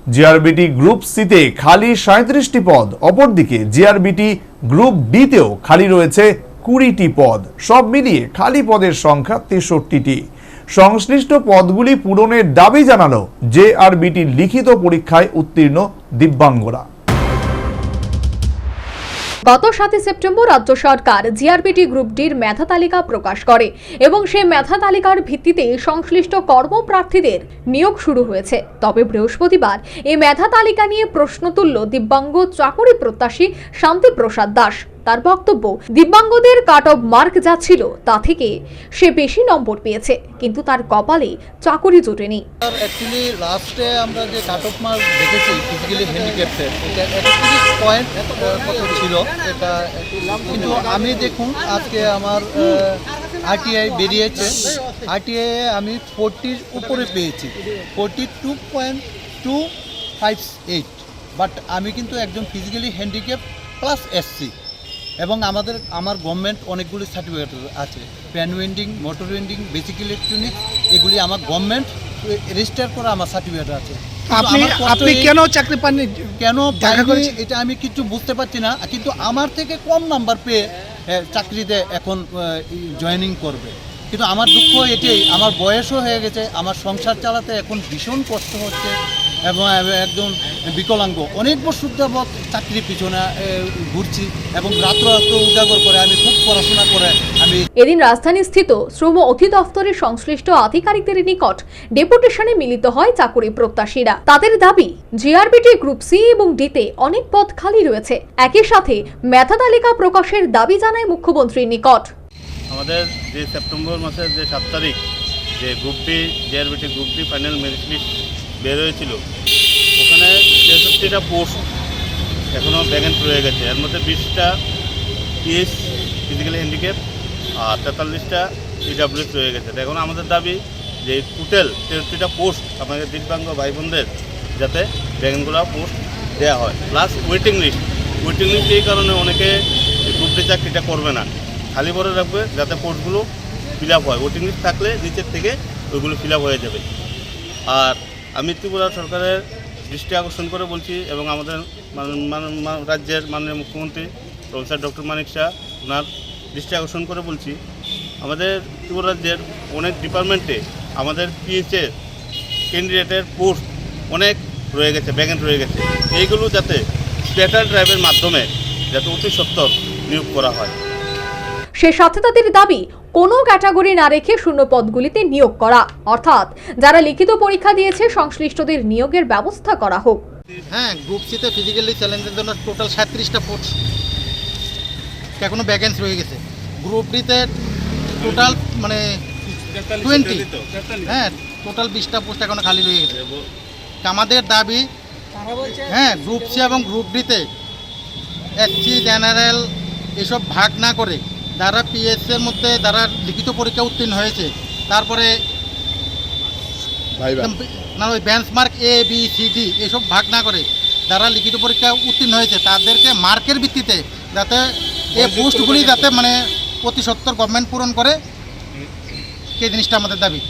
GRBT group সিতে খালি 37টি পদ, অপরদিকে জিআরবিটি গ্রুপ বিতেও খালি রয়েছে 20টি পদ। সব মিলিয়ে খালি পদের সংখ্যা 63টি। সংশ্লিষ্ট পদগুলি পূরণের দাবি জানালো জেআরবিটির লিখিত পরীক্ষায় উত্তীর্ণ দিব্যাঙ্গরা। গত 7 সেপ্টেম্বর রাজ্য সরকার জিআরবিটি গ্রুপ ডির মেধা তালিকা প্রকাশ করে এবং সেই মেধা তালিকার ভিত্তিতে সংশ্লিষ্ট কর্মপ্রার্থীদের নিয়োগ শুরু হয়েছে। তবে বৃহস্পতিবার এই মেধা তালিকা নিয়ে প্রশ্ন তুলল দিব্যাঙ্গ চাকরি প্রত্যাশী শান্তি প্রসাদ দাস। তার বক্তব্য, দিব্যাঙ্গদের কাট অফ মার্ক যা ছিল তা থেকে সে বেশি নম্বর পেয়েছে, কিন্তু তার কপালে চাকরি জোটেনি। অ্যাকচুয়ালি লাস্টে আমরা যে কাট অফ মার্ক দেখেছি ফিজিক্যালি হ্যান্ডিক্যাপটেড, এটা 31 পয়েন্ট কত ছিল এটা, কিন্তু আমি দেখুন আজকে আমার আরটিআই বেরিয়েছে, আরটিআই আমি 40-র উপরে পেয়েছি, 42.258, বাট আমি কিন্তু একজন ফিজিক্যালি হ্যান্ডিক্যাপ প্লাস এসসি, এবং আমার গভর্নমেন্ট অনেকগুলি সার্টিফিকেট আছে, pan winding, motor winding, basic electronics, এগুলি আমার গভর্নমেন্ট রেজিস্টার করা আমার সার্টিফিকেট আছে। আপনি কেন চাকরি পাননি, কেন এটা আমি কিছু বুঝতে পারছি না, কিন্তু আমার থেকে কম নাম্বার পেয়ে চাকরিতে এখন জয়েনিং করবে। কিন্তু আমার দুঃখ এটাই, আমার বয়সও হয়ে গেছে, আমার সংসার চালাতে এখন ভীষণ কষ্ট হচ্ছে, এবং একজন বিকলাঙ্গ অনেক বছর যাবৎ চাকরির পিছনে ঘুরছি, এবং রাত্র উজাগর করে আমি খুব পড়াশোনা করে আমি। এদিন রাজধানীস্থিত শ্রম অধিদপ্তরের সংশ্লিষ্ট আধিকারিকদের নিকট ডেপুটেশনে মিলিত হয় চাকরি প্রত্যাশীরা। তাদের দাবি, জিআরবিটি গ্রুপ সি এবং ডিতে অনেক পদ খালি রয়েছে। একই সাথে মেধা তালিকা প্রকাশের দাবি জানায় মুখ্যমন্ত্রীর নিকট। আমাদের যে সেপ্টেম্বর মাসের যে 7 তারিখ যে group D GRBT group D final merit list বের হয়েছিল, ওখানে 63টা পোস্ট এখনও ভ্যাকেন্ট রয়ে গেছে। এর মধ্যে 20টা পিএস ফিজিক্যালি হ্যান্ডিক্যাপ আর 43টা ইডাব্লিউএস রয়ে গেছে। এখন আমাদের দাবি যে টোটাল 63টা পোস্ট আমাদের দিব্যাঙ্গ ভাই বোনদের যাতে ভ্যাকেন্টগুলো পোস্ট দেওয়া হয়, প্লাস ওয়েটিং লিস্ট এই কারণে অনেকে গ্রুপ ডি চাকরিটা করবে না, খালি পরে রাখবে যাতে পোস্টগুলো ফিল আপ হয়। ওয়েটিং লিস্ট থাকলে নিচের থেকে ওইগুলো ফিল আপ হয়ে যাবে। আর আমি ত্রিপুরা সরকারের দৃষ্টি আকর্ষণ করে বলছি, এবং আমাদের রাজ্যের মাননীয় মুখ্যমন্ত্রী প্রফেসর ডক্টর মানিক শাহ, ওনার দৃষ্টি আকর্ষণ করে বলছি, আমাদের ত্রিপুরা রাজ্যের অনেক ডিপার্টমেন্টে আমাদের পিএইচের ক্যান্ডিডেটের পোস্ট অনেক রয়ে গেছে, ভ্যাকেন্ট রয়ে গেছে। এইগুলো যাতে স্ট্যাটার ড্রাইভের মাধ্যমে যাতে অতি সত্বর নিয়োগ করা হয়। সে সাথে তাদের দাবি, কোনো ক্যাটাগরি না রেখে শূন্য পদগুলিতে নিয়োগ করা, অর্থাৎ যারা লিখিত পরীক্ষা দিয়েছে সংশ্লিষ্টদের নিয়োগের ব্যবস্থা করা হোক। হ্যাঁ, গ্রুপ সিতে ফিজিক্যালি চ্যালেঞ্জের জন্য টোটাল 37টা পোস্ট এখনো ভ্যাকেন্সি রয়ে গেছে। গ্রুপ ডিতে টোটাল মানে 20, হ্যাঁ টোটাল 20টা পোস্ট এখনো খালি রয়ে গেছে। আমাদের দাবি, হ্যাঁ গ্রুপ সি এবং গ্রুপ ডিতে এসসি জেনারেল এসব ভাগ না করে যারা পিএসসির মধ্যে যারা লিখিত পরীক্ষা উত্তীর্ণ হয়েছে, তারপরে না ওই benchmark A B C D এসব ভাগ না করে যারা লিখিত পরীক্ষা উত্তীর্ণ হয়েছে তাদেরকে মার্কের ভিত্তিতে যাতে এই পোস্টগুলি যাতে মানে প্রতি সত্তর গভর্নমেন্ট পূরণ করে, সেই জিনিসটা আমাদের দাবি।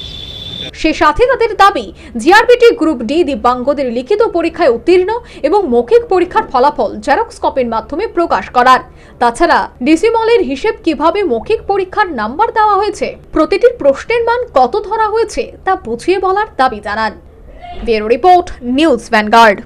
সে সাথে তাদের দাবি, জিআরবিটি গ্রুপ ডি দিব্যাঙ্গদের লিখিত পরীক্ষায় উত্তীর্ণ এবং মৌখিক পরীক্ষার ফলাফল জেরক্স কপির মাধ্যমে প্রকাশ করার। তাছাড়া ডিসিমলের হিসেব কিভাবে মৌখিক পরীক্ষার নাম্বার দেওয়া হয়েছে, প্রতিটি প্রশ্নের মান কত ধরা হয়েছে তা বুঝিয়ে বলার দাবি জানান। Bureau report, news vanguard.